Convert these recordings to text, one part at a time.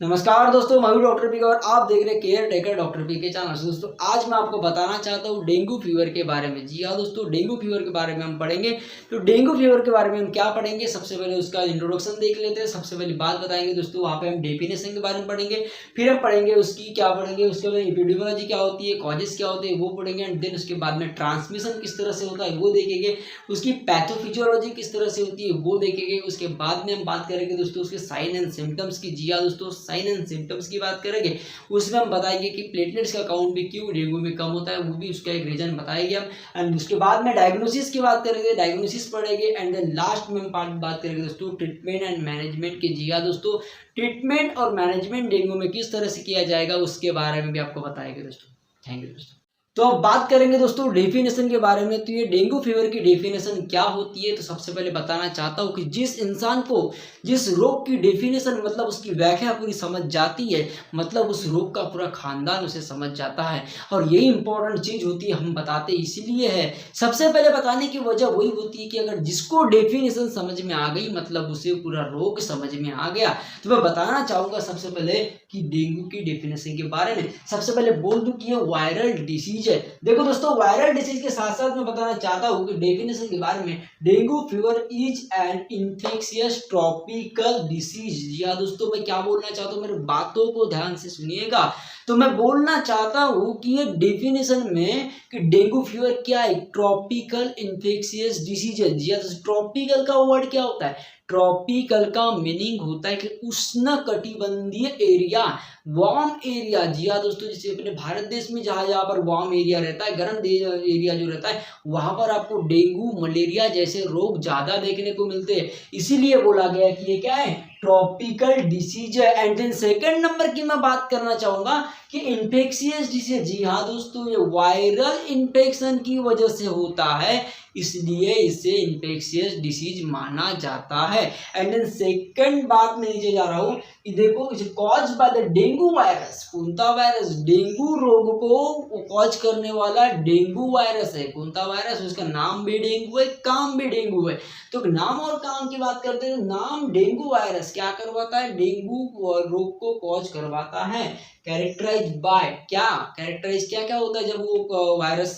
नमस्कार दोस्तों, मैं हूं डॉक्टर पी और आप देख रहे हैं केयर टेकर डॉक्टर पी के चैनल से। दोस्तों आज मैं आपको बताना चाहता हूं डेंगू फीवर के बारे में। जी हाँ दोस्तों, डेंगू फीवर के बारे में हम पढ़ेंगे। तो डेंगू फीवर के बारे में हम क्या पढ़ेंगे, सबसे पहले उसका इंट्रोडक्शन देख लेते हैं। सबसे पहली बात बताएंगे दोस्तों, वहाँ पे हम डेफिनेशन के बारे में पढ़ेंगे। फिर हम पढ़ेंगे उसकी क्या पढ़ेंगे, उसके बाद एपिडेमियोलॉजी क्या होती है, कॉजेस क्या होते हैं वो पढ़ेंगे। एंड देन उसके बाद में ट्रांसमिशन किस तरह से होता है वो देखेंगे। उसकी पैथोफिजियोलॉजी किस तरह से होती है वो देखेंगे। उसके बाद में हम बात करेंगे दोस्तों उसके साइन एंड सिम्टम्स की। जी हाँ दोस्तों, साइन एंड सिम्टम्स की बात करेंगे। उसमें हम बताएंगे कि प्लेटलेट्स का काउंट भी क्यों डेंगू में कम होता है, वो भी उसका एक रीजन बताएंगे हम। एंड उसके बाद में डायग्नोसिस की बात करेंगे, डायग्नोसिस पढ़ेंगे। एंड देन लास्ट में हम बात करेंगे दोस्तों ट्रीटमेंट एंड मैनेजमेंट की। जी हाँ दोस्तों, ट्रीटमेंट और मैनेजमेंट डेंगू में किस तरह से किया जाएगा उसके बारे में भी आपको बताएंगे दोस्तों। थैंक यू दोस्तों। तो अब बात करेंगे दोस्तों डेफिनेशन के बारे में। तो ये डेंगू फीवर की डेफिनेशन क्या होती है, तो सबसे पहले बताना चाहता हूँ कि जिस इंसान को जिस रोग की डेफिनेशन मतलब उसकी व्याख्या पूरी समझ जाती है, मतलब उस रोग का पूरा खानदान उसे समझ जाता है। और यही इंपॉर्टेंट चीज होती है, हम बताते इसीलिए है। सबसे पहले बताने की वजह वही होती है कि अगर जिसको डेफिनेशन समझ में आ गई मतलब उसे पूरा रोग समझ में आ गया। तो मैं बताना चाहूंगा सबसे पहले कि डेंगू की डेफिनेशन के बारे में। सबसे पहले बोल दूं कि ये वायरल डिसीज है। देखो दोस्तों, वायरल डिसीज के साथ साथ मैं बताना चाहता हूं कि डेफिनेशन के बारे में, dengue fever is an infectious tropical disease. जी हाँ दोस्तों, मैं क्या बोलना चाहता हूँ, मेरी बातों को ध्यान से सुनिएगा। तो मैं बोलना चाहता हूँ कि ये डेफिनेशन में कि डेंगू फीवर क्या है, ट्रॉपिकल इन्फेक्शियस डिसीज है। जी हाँ, ट्रॉपिकल का वर्ड क्या होता है, ट्रॉपिकल का मीनिंग होता है कि उष्ण कटिबंधीय एरिया, वार्म एरिया। जी हाँ दोस्तों, जैसे अपने भारत देश में जहाँ जहाँ पर वार्म एरिया रहता है, गर्म एरिया जो रहता है, वहां पर आपको डेंगू मलेरिया जैसे रोग ज्यादा देखने को मिलते हैं। इसीलिए बोला गया कि ये क्या है, ट्रॉपिकल डिसीज है। एंड देन सेकंड नंबर की मैं बात करना चाहूंगा कि इन्फेक्शियस डिसीज। जी हाँ दोस्तों, ये वायरल इन्फेक्शन की वजह से होता है, इसलिए इसे इन्फेक्शियस डिसीज माना जाता है। एंड देन सेकंड बात में नीचे जा रहा हूं कि देखो, is cause by the dengue virus. कौन सा वायरस, डेंगू रोग को कॉज करने वाला डेंगू वायरस है। कौन सा वायरस, उसका नाम भी डेंगू है, काम भी डेंगू है। तो नाम और काम की बात करते हैं, नाम डेंगू वायरस क्या करवाता है, डेंगू रोग को कॉज करवाता है। कैरेक्टराइज बाय क्या, कैरेक्टराइज क्या क्या होता है जब वो वायरस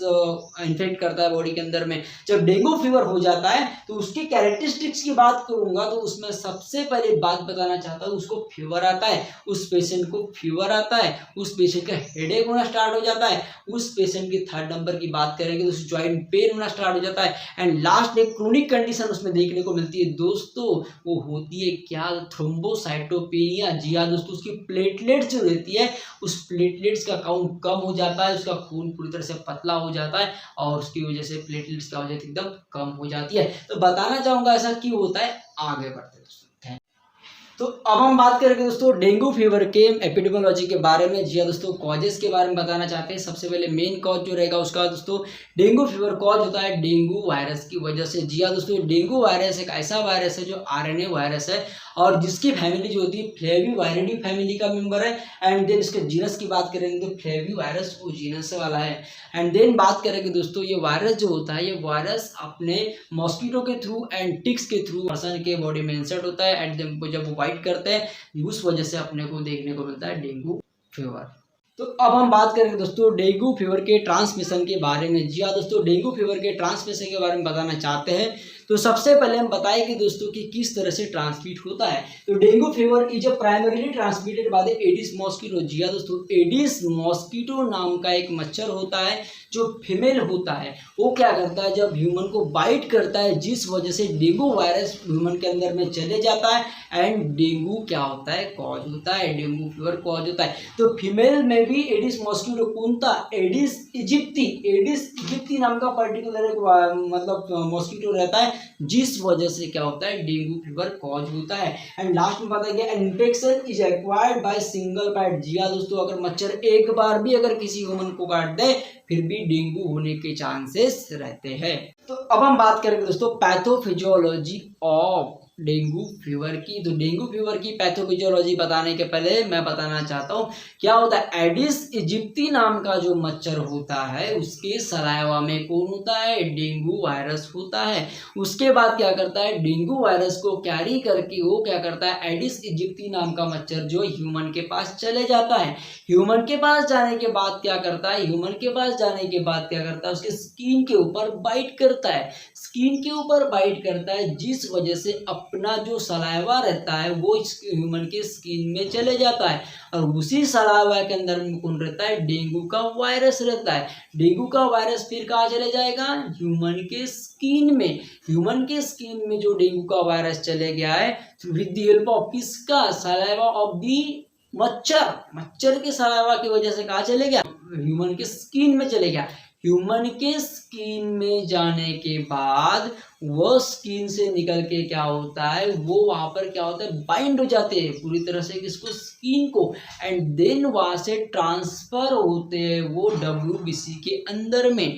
इन्फेक्ट करता है बॉडी के अंदर में। जब डेंगू फीवर हो जाता है तो उसकी कैरेक्टरिस्टिक्स की बात करूंगा तो उसमें सबसे पहले बात बताना चाहता हूँ, उसको फीवर आता है, उस पेशेंट को फीवर आता है, उस पेशेंट का हेडेक होना स्टार्ट हो जाता है, उस पेशेंट की थर्ड नंबर की बात करेंगे तो उस जॉइंट पेन होना स्टार्ट हो जाता है। एंड लास्ट एक क्रोनिक कंडीशन उसमें देखने को मिलती है दोस्तों, वो होती है क्या, थ्रोम्बोसाइटोपेनिया। जी हाँ दोस्तों, उसकी प्लेटलेट्स जो रहती है उस प्लेटलेट्स का काउंट कम हो जाता है, उसका खून पूरी तरह से पतला हो जाता है और उसकी वजह से प्लेटलेट्स का वजह एकदम कम हो जाती है। तो बताना चाहूंगा ऐसा क्यों होता है, आगे बढ़ते हैं दोस्तों। तो अब हम बात करेंगे दोस्तों डेंगू फीवर के एपिडेमियोलॉजी के बारे में। जी हाँ दोस्तों, कॉजेस के बारे में बताना चाहते हैं। सबसे पहले मेन कॉज जो रहेगा उसका दोस्तों, डेंगू फीवर कॉज होता है डेंगू वायरस की वजह से। जी हाँ दोस्तों, डेंगू वायरस एक ऐसा वायरस है जो आरएनए वायरस है और जिसकी फैमिली जो होती है फ्लेविवायरिडी फैमिली का मेंबर है। एंड देन इसके जीनस की बात करेंगे तो फ्लेविवायरस वो जीनस वाला है। एंड देन बात करेंगे दोस्तों, ये वायरस जो होता है, ये वायरस अपने मॉस्किटो के थ्रू एंड टिक्स के थ्रू पर्सन के बॉडी में इंसर्ट होता है। एंड देन जब वो बाइट करते हैं उस वजह से अपने को देखने को मिलता है डेंगू फीवर। तो अब हम बात करेंगे दोस्तों डेंगू फीवर के ट्रांसमिशन के बारे में। जी हाँ दोस्तों, डेंगू फीवर के ट्रांसमिशन के बारे में बताना चाहते हैं। तो सबसे पहले हम बताएंगे दोस्तों कि किस तरह से ट्रांसमिट होता है। तो dengue fever is primarily transmitted by the Aedes mosquito. जी हाँ दोस्तों, एडिस मॉस्किटो नाम का एक मच्छर होता है जो फीमेल होता है। वो क्या करता है, जब ह्यूमन को बाइट करता है जिस वजह से डेंगू वायरस ह्यूमन के अंदर में चले जाता है एंड डेंगू क्या होता है, कॉज होता है, डेंगू फीवर कॉज होता है। तो फीमेल में भी एडिस मॉस्किटो कौन था, एडिस इजिप्टी नाम का पर्टिकुलर मतलब मॉस्किटो रहता है जिस वजह से क्या होता है, डेंगू फीवर कॉज होता है। एंड लास्ट में बताया गया infection is acquired by single bite. जी हाँ दोस्तों, अगर मच्छर एक बार भी अगर किसी ह्यूमन को काट दे फिर भी डेंगू होने के चांसेस रहते हैं। तो अब हम बात करेंगे दोस्तों पैथोफिजियोलॉजी ऑफ डेंगू फीवर की। तो डेंगू फीवर की पैथोफिजियोलॉजी बताने के पहले मैं बताना चाहता हूँ क्या होता है। एडिस इजिप्टी नाम का जो मच्छर होता है उसके सलाइवा में कौन होता है, डेंगू वायरस होता है। उसके बाद क्या करता है, डेंगू वायरस को कैरी करके वो क्या करता है, एडिस इजिप्टी नाम का मच्छर जो ह्यूमन के पास चले जाता है। ह्यूमन के पास जाने के बाद क्या करता है, ह्यूमन के पास जाने के बाद क्या करता है, उसके स्किन के ऊपर बाइट करता है, स्किन के ऊपर बाइट करता है, जिस वजह से अपना जो सलाइवा रहता है वो ह्यूमन के स्किन में चले जाता है। और उसी सलाइवा के अंदर में कौन रहता है, डेंगू का वायरस रहता है। डेंगू का वायरस फिर कहाँ चले जाएगा, ह्यूमन के स्किन में। ह्यूमन के स्किन में जो डेंगू का वायरस चले गया है विद द हेल्प ऑफ किसका, सलाइवा ऑफ दी मच्छर। मच्छर के सलाइवा की वजह से कहाँ चले गया, ह्यूमन के स्किन में चले गया। ह्यूमन के स्किन में जाने के बाद वो स्किन से निकल के क्या होता है, वो वहां पर क्या होता है, बाइंड हो जाते हैं पूरी तरह से किसको, स्किन को। एंड देन वहां से ट्रांसफर होते हैं वो WBC के अंदर में।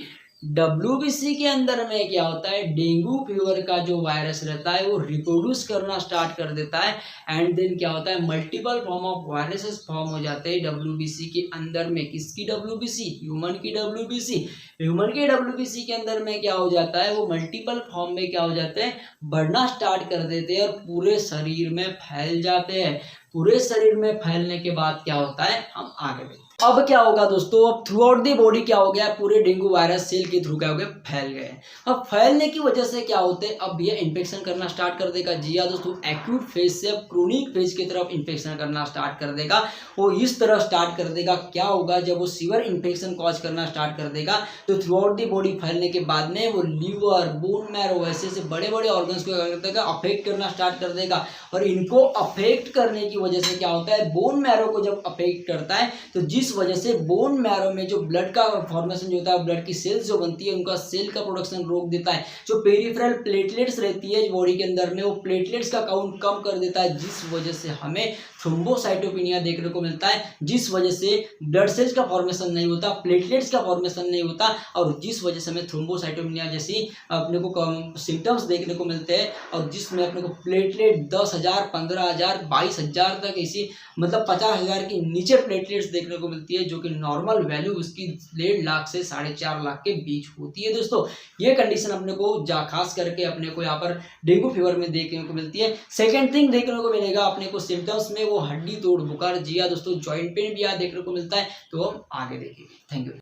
WBC के अंदर में क्या होता है, डेंगू फीवर का जो वायरस रहता है वो रिप्रोड्यूस करना स्टार्ट कर देता है। एंड देन क्या होता है, multiple form of viruses form हो जाते हैं WBC के अंदर में। किसकी WBC, ह्यूमन की WBC। ह्यूमन के WBC के अंदर में क्या हो जाता है, वो मल्टीपल फॉर्म में क्या हो जाते हैं, बढ़ना स्टार्ट कर देते हैं और पूरे शरीर में फैल जाते हैं। पूरे शरीर में फैलने के बाद क्या होता है, हम आगे बढ़ते हैं। अब क्या होगा दोस्तों, अब थ्रू आउट दी बॉडी क्या हो गया, पूरे डेंगू वायरस सेल के थ्रू क्या हो गया, फैल गए। अब फैलने की वजह से क्या होते हैं, अब ये इन्फेक्शन करना स्टार्ट कर देगा। जी हाँ दोस्तों, एक्यूट फेज से अब क्रोनिक फेज की तरफ इन्फेक्शन करना स्टार्ट कर देगा। वो इस तरह स्टार्ट कर देगा, क्या होगा, जब वो सीवियर इन्फेक्शन कॉज करना स्टार्ट कर देगा तो थ्रू आउट दी बॉडी फैलने के बाद में वो लीवर, बोन मैरो, ऐसे बड़े बड़े ऑर्गन्स को क्या कर देगा, अफेक्ट करना स्टार्ट कर देगा। और इनको अफेक्ट करने की वजह से क्या होता है, बोन मैरो को जब अफेक्ट करता है तो जिस वजह से बोन मैरो में जो ब्लड का फॉर्मेशन जो होता है, ब्लड की सेल्स जो बनती है उनका सेल का प्रोडक्शन रोक देता है। जो पेरिफेरल प्लेटलेट्स रहती है बॉडी के अंदर में, वो प्लेटलेट्स का काउंट कम कर देता है, जिस वजह से हमें थ्रोम्बोसाइटोपिनिया देखने को मिलता है, जिस वजह से ब्लड सेल्स का फॉर्मेशन नहीं होता, प्लेटलेट्स का फॉर्मेशन नहीं होता, और जिस वजह से हमें थ्रोम्बोसाइटोपिनिया जैसी अपने को सिम्टम्स देखने को मिलते हैं। और जिसमें अपने को प्लेटलेट 10,000, 15,000, 22,000 तक ऐसी मतलब 50,000 के नीचे प्लेटलेट्स देखने को मिलती है, जो कि नॉर्मल वैल्यू उसकी 1.5 लाख से 4.5 लाख के बीच होती है। दोस्तों ये कंडीशन अपने को खास करके अपने को यहाँ पर डेंगू फीवर में देखने को मिलती है। सेकेंड थिंग देखने को मिलेगा अपने को सिम्टम्स में, वो हड्डी तोड़ बुखार। जी हाँ दोस्तों, जॉइंट पेन भी यहाँ देखने को मिलता है। तो हम आगे देखेंगे। Thank you.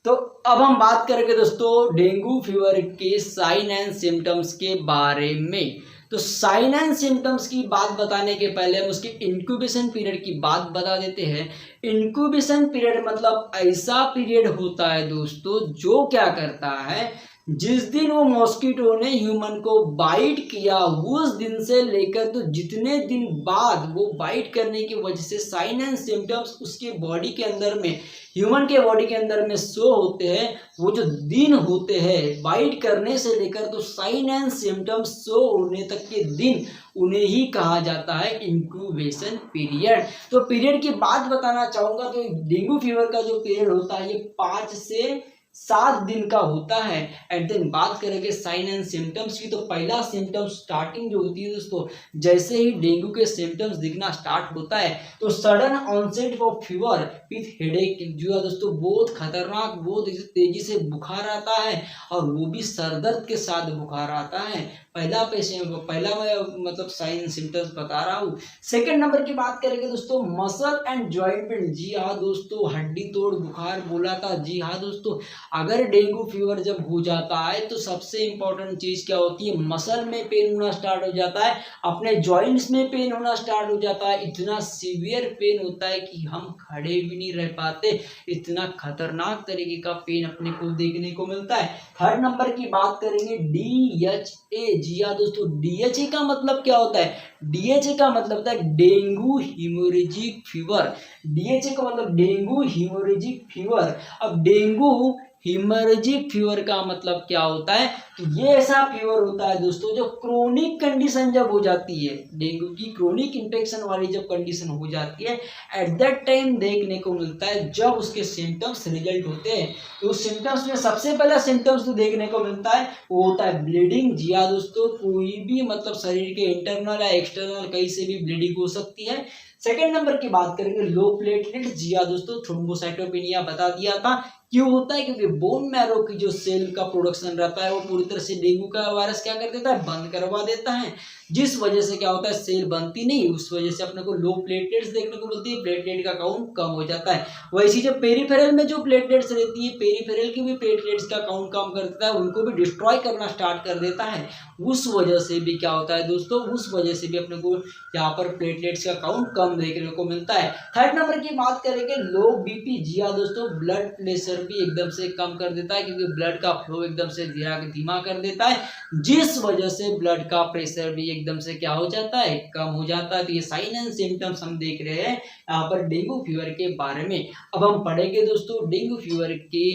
तो अब हम बात करेंगे दोस्तों डेंगू फीवर के साइन एंड सिम्टम्स के बारे में। तो साइन एंड सिम्टम्स की बात बताने के पहले हम उसके इंक्यूबेशन पीरियड की बात बता देते हैं। इंक्यूबेशन पीरियड मतलब ऐसा पीरियड होता है दोस्तों जो क्या करता है, जिस दिन वो मॉस्किटो ने ह्यूमन को बाइट किया उस दिन से लेकर तो जितने दिन बाद वो बाइट करने की वजह से साइन एंड सिम्टम्स उसके बॉडी के अंदर में, ह्यूमन के बॉडी के अंदर में शो होते हैं, वो जो दिन होते हैं बाइट करने से लेकर तो साइन एंड सिम्टम्स शो होने तक के दिन, उन्हें ही कहा जाता है इंक्यूबेशन पीरियड। तो पीरियड की बात बताना चाहूँगा तो डेंगू फीवर का जो पीरियड होता है ये 5 से 7 दिन का होता है। एंड देन बात करेंगे साइन एंड सिम्टम्स की, तो पहला सिम्टम स्टार्टिंग जो होती है दोस्तों, जैसे ही डेंगू के सिम्टम्स दिखना स्टार्ट होता है तो sudden onset of fever with headache. जो है दोस्तों बहुत खतरनाक, बहुत तेजी से बुखार आता है और वो भी सरदर्द के साथ बुखार आता है। पहला मैं मतलब साइन सिम्टम्स बता रहा हूँ। सेकंड नंबर की बात करेंगे दोस्तों मसल एंड जॉइंट पेन। जी हाँ दोस्तों, हड्डी तोड़ बुखार बोला था। जी हाँ दोस्तों, अगर डेंगू फीवर जब हो जाता है तो सबसे इंपॉर्टेंट चीज क्या होती है, मसल में पेन होना स्टार्ट हो जाता है, अपने जॉइंट्स में पेन होना स्टार्ट हो जाता है। इतना सीवियर पेन होता है कि हम खड़े भी नहीं रह पाते, इतना खतरनाक तरीके का पेन अपने को देखने को मिलता है। थर्ड नंबर की बात करेंगे DHA। जी हाँ दोस्तों, DHA का मतलब क्या होता है, DHA का मतलब होता है डेंगू हीमोरेजिक फीवर। DHA का मतलब डेंगू हीमोरेजिक फीवर। अब डेंगू हिमोरेजिक फीवर का मतलब क्या होता है? तो ये ऐसा फीवर होता है दोस्तों जो क्रोनिक कंडीशन जब हो जाती है, डेंगू की क्रोनिक इन्फेक्शन वाली जब कंडीशन हो जाती है, एट दैट टाइम देखने को मिलता है जब उसके सिम्टम्स रिजल्ट होते हैं। तो उस सिम्टम्स में सबसे पहला सिम्टम्स तो देखने को मिलता है वो होता है ब्लीडिंग। जी हाँ दोस्तों, कोई भी मतलब शरीर के इंटरनल या एक्सटर्नल कहीं से भी ब्लीडिंग हो सकती है। सेकेंड नंबर की बात करेंगे लो प्लेटलेट। जी हाँ दोस्तों, थ्रोम्बोसाइटोपेनिया बता दिया था। क्यों होता है? क्योंकि बोन मैरो की जो सेल का प्रोडक्शन रहता है वो पूरी तरह से डेंगू का वायरस क्या कर देता है? बंद करवा देता है, जिस वजह से क्या होता है? सेल बनती नहीं, उस वजह से अपने को लो प्लेटलेट्स देखने को मिलती है, प्लेटलेट का काउंट कम हो जाता है। वैसे जब पेरिफेरल में जो प्लेटलेट्स रहती है, पेरिफेरल की भी प्लेटलेट्स का काउंट कम कर देता है, उनको भी डिस्ट्रॉय करना स्टार्ट कर देता है। उस वजह से भी क्या होता है दोस्तों? उस वजह से भी अपने को यहाँ पर प्लेटलेट्स का काउंट कम देखने को मिलता है। थर्ड नंबर की बात करेंगे लो बीपी। जी हाँ दोस्तों, ब्लड प्रेशर भी एकदम से कम कर देता है, क्योंकि ब्लड का फ्लो एकदम से धीमा कर देता है, जिस वजह से ब्लड का प्रेशर भी एकदम से क्या हो जाता है? कम हो जाता है। तो ये साइन एंड सिम्टम्स हम देख रहे हैं यहाँ पर डेंगू फीवर के बारे में। अब हम पढ़ेंगे दोस्तों डेंगू फीवर के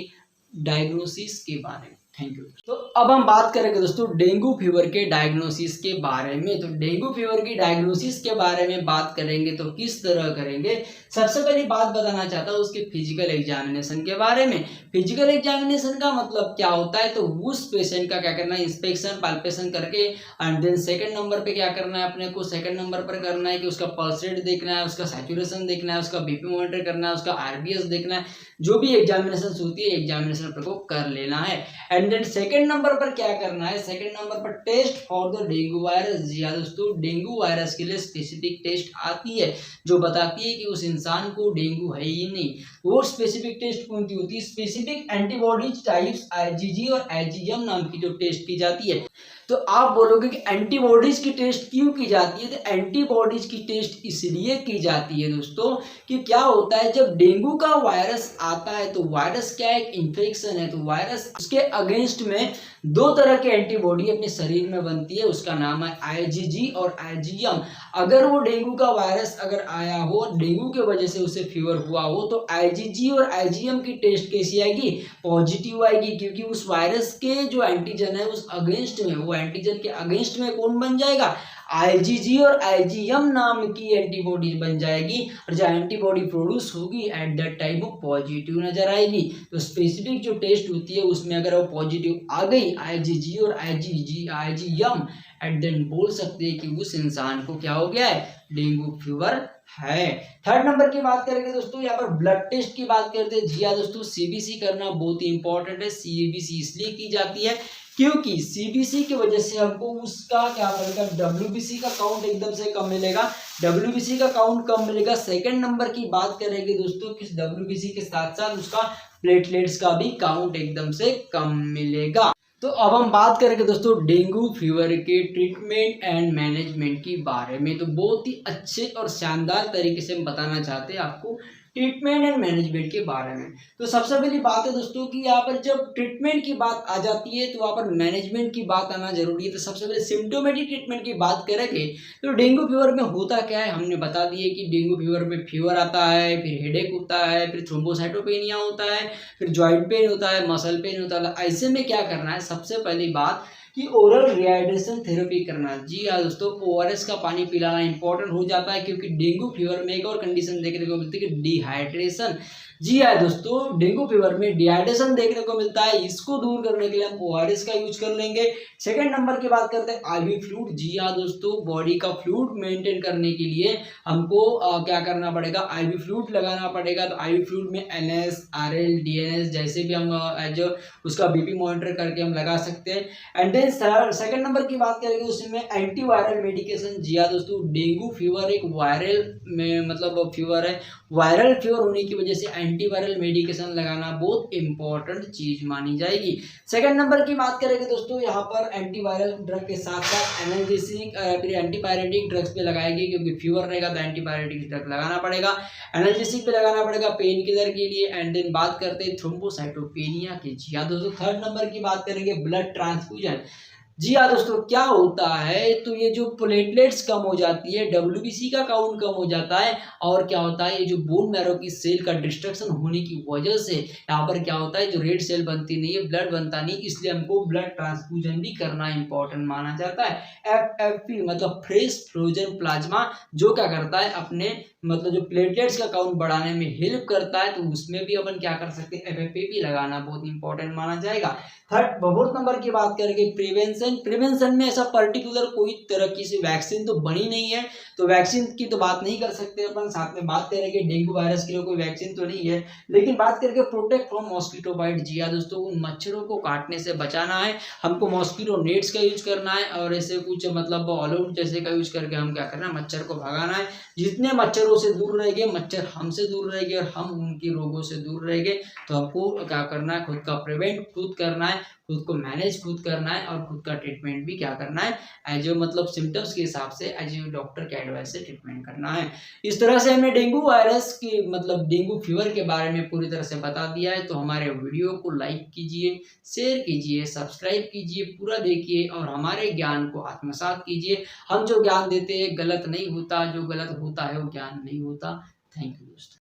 डायग्नोसिस के बारे में। Thank you. तो अब हम बात करेंगे दोस्तों डेंगू फीवर के डायग्नोसिस के बारे में। तो डेंगू फीवर की डायग्नोसिस के बारे में बात करेंगे तो किस तरह करेंगे? सबसे पहली बात बताना चाहता हूँ उसके फिजिकल एग्जामिनेशन के बारे में। फिजिकल एग्जामिनेशन का मतलब क्या होता है? तो उस पेशेंट का क्या करना है? इंस्पेक्शन पाल्पेशन करके, एंड देन सेकंड नंबर पे क्या करना है अपने को? सेकंड नंबर पर करना है कि उसका पल्स रेट देखना है, उसका सैचुरेशन देखना है, उसका बीपी मॉनिटर करना है, उसका आरबीएस देखना है। जो भी एग्जामिनेशन होती है एग्जामिनेशन अपने को कर लेना है। एंड देन सेकंड नंबर पर क्या करना है? सेकंड नंबर पर test for the dengue virus. जी हाँ दोस्तों, डेंगू वायरस के लिए स्पेसिफिक टेस्ट आती है जो बताती है कि उस इंसान को डेंगू है ही नहीं। वो स्पेसिफिक टेस्ट कौन सी होती है? स्पेसिफिक एंटीबॉडीज टाइप्स आईजीजी और आईजीएम नाम की जो टेस्ट की जाती है। तो आप बोलोगे कि एंटीबॉडीज की टेस्ट क्यों की जाती है? तो एंटीबॉडीज की टेस्ट इसलिए की जाती है दोस्तों कि क्या होता है जब डेंगू का वायरस आता है तो वायरस क्या है? एक इन्फेक्शन है, तो वायरस उसके अगेंस्ट में दो तरह के एंटीबॉडी अपने शरीर में बनती है, उसका नाम है आईजीजी और आईजीएम। अगर वो डेंगू का वायरस अगर आया हो, डेंगू के वजह से उसे फीवर हुआ हो, तो आईजीजी और आईजीएम की टेस्ट कैसी आएगी? पॉजिटिव आएगी, क्योंकि उस वायरस के जो एंटीजन है उस अगेंस्ट में, वो एंटीजन के अगेंस्ट में कौन बन जाएगा? आईजीजी और आईजीएम नाम की एंटीबॉडी बन जाएगी, और जो एंटीबॉडी प्रोड्यूस होगी एट दैट टाइम वो पॉजिटिव नजर आएगी। तो स्पेसिफिक जो टेस्ट होती है उसमें अगर वो पॉजिटिव आ गई आईजीजी और आईजीएम, एट देन बोल सकते हैं कि उस इंसान को क्या हो गया है? डेंगू फीवर है। थर्ड नंबर की बात करेंगे दोस्तों यहाँ पर ब्लड टेस्ट की बात करते हैं। जी हाँ दोस्तों, सीबीसी करना बहुत ही इंपॉर्टेंट है। सीबीसी इसलिए की जाती है क्योंकि सीबीसी की वजह से हमको उसका क्या मिलेगा? डब्ल्यूबीसी का काउंट एकदम से कम मिलेगा, डब्ल्यूबीसी का काउंट कम मिलेगा। सेकंड नंबर की बात करेंगे दोस्तों कि डब्ल्यूबीसी के साथ साथ उसका प्लेटलेट्स का भी काउंट एकदम से कम मिलेगा। तो अब हम बात करेंगे दोस्तों डेंगू फीवर के ट्रीटमेंट एंड मैनेजमेंट के बारे में। तो बहुत ही अच्छे और शानदार तरीके से हम बताना चाहते हैं आपको ट्रीटमेंट एंड मैनेजमेंट के बारे में। तो सबसे पहली बात है दोस्तों कि यहाँ पर जब ट्रीटमेंट की बात आ जाती है तो वहाँ पर मैनेजमेंट की बात आना जरूरी है। तो सबसे पहले सिम्टोमेटिक ट्रीटमेंट की बात करेंगे तो डेंगू फीवर में होता क्या है हमने बता दिए कि डेंगू फीवर में फीवर आता है, फिर हेडेक होता है, फिर थ्रोम्बोसाइटोपेनिया होता है, फिर जॉइंट पेन होता है, मसल पेन होता है। ऐसे में क्या करना है? सबसे पहली बात कि ओरल रिहाइड्रेशन थेरेपी करना। जी हाँ दोस्तों, ओआरएस का पानी पिलाना इंपॉर्टेंट हो जाता है, क्योंकि डेंगू फीवर में एक और कंडीशन देखने को मिलती है कि डिहाइड्रेशन। जी हाँ दोस्तों, डेंगू फीवर में डिहाइड्रेशन देखने को मिलता है, इसको दूर करने के लिए हम ओआरएस का यूज कर लेंगे। सेकंड नंबर की बात करते हैं आईवी फ्लूइड। जी हाँ दोस्तों, बॉडी का फ्लूइड मेंटेन करने के लिए हमको क्या करना पड़ेगा? आईवी फ्लूइड लगाना पड़ेगा। तो आईवी फ्लूइड में एनएस, आरएल, डीएनएस जैसे भी हम एज उसका बीपी मॉनिटर करके हम लगा सकते हैं। एंड देन सेकंड नंबर की बात करेंगे उसमें एंटीवायरल मेडिकेशन। जी हाँ दोस्तों, डेंगू फीवर एक वायरल में मतलब फीवर है, वायरल फीवर होने की वजह से एंटीवायरल मेडिकेशन लगाना बहुत इंपॉर्टेंट चीज मानी जाएगी। सेकंड नंबर की बात करेंगे दोस्तों यहाँ पर एंटीवायरल ड्रग के साथ साथ एनाल्जेसिक फिर एंटीपायरेटिक ड्रग्स पे लगाएंगे, क्योंकि फीवर रहेगा तो एंटीपायरेटिक ड्रग लगाना पड़ेगा, एनाल्जेसिक पे लगाना पड़ेगा पेन किलर के लिए। एंड देन बात करते हैं थ्रोम्बोसाइटोपेनिया की। जी हाँ दोस्तों, थर्ड नंबर की बात करेंगे ब्लड ट्रांसफ्यूजन। जी हाँ दोस्तों, क्या होता है तो ये जो प्लेटलेट्स कम हो जाती है, डब्ल्यूबीसी का काउंट कम हो जाता है, और क्या होता है ये जो बोन मैरो की सेल का डिस्ट्रक्शन होने की वजह से यहाँ पर क्या होता है जो रेड सेल बनती नहीं है, ब्लड बनता नहीं, इसलिए हमको ब्लड ट्रांसफ्यूजन भी करना इंपॉर्टेंट माना जाता है। एफएफपी मतलब फ्रेश फ्रोजन प्लाज्मा, जो क्या करता है अपने मतलब जो प्लेटलेट्स का काउंट बढ़ाने में हेल्प करता है, तो उसमें भी अपन क्या कर सकते हैं, एफएफपी भी लगाना बहुत इंपॉर्टेंट माना जाएगा। थर्ड फोर्थ नंबर की बात करेंगे प्रिवेंशन में ऐसा पर्टिकुलर कोई तरह की सी वैक्सीन तो बनी नहीं है, तो वैक्सीन की तो बात नहीं कर सकते अपन। साथ में बात करेंगे डेंगू वायरस के लिए कोई वैक्सीन तो नहीं है, लेकिन बात करके प्रोटेक्ट फ्रॉम मॉस्किटो बाइट। जी हाँ दोस्तों, उन मच्छरों को काटने से बचाना है हमको, मॉस्किटो नेट्स का यूज करना है, और ऐसे कुछ मतलब ऑल आउट जैसे का यूज करके हम क्या करना है, मच्छर को भगाना है। जितने मच्छरों से दूर रहेंगे, मच्छर हमसे दूर रहेंगे और हम उनके रोगों से दूर रहेंगे, तो हमको क्या करना है, खुद का प्रिवेंट खुद करना है, खुद को मैनेज खुद करना है, और खुद का ट्रीटमेंट भी क्या करना है, एज मतलब सिम्टम्स के हिसाब से एज डॉक्टर के एडवाइस से ट्रीटमेंट करना है। इस तरह से हमने डेंगू वायरस की मतलब डेंगू फीवर के बारे में पूरी तरह से बता दिया है। तो हमारे वीडियो को लाइक कीजिए, शेयर कीजिए, सब्सक्राइब कीजिए, पूरा देखिए और हमारे ज्ञान को आत्मसात कीजिए। हम जो ज्ञान देते हैं गलत नहीं होता, जो गलत होता है वो ज्ञान नहीं होता। थैंक यू दोस्तों।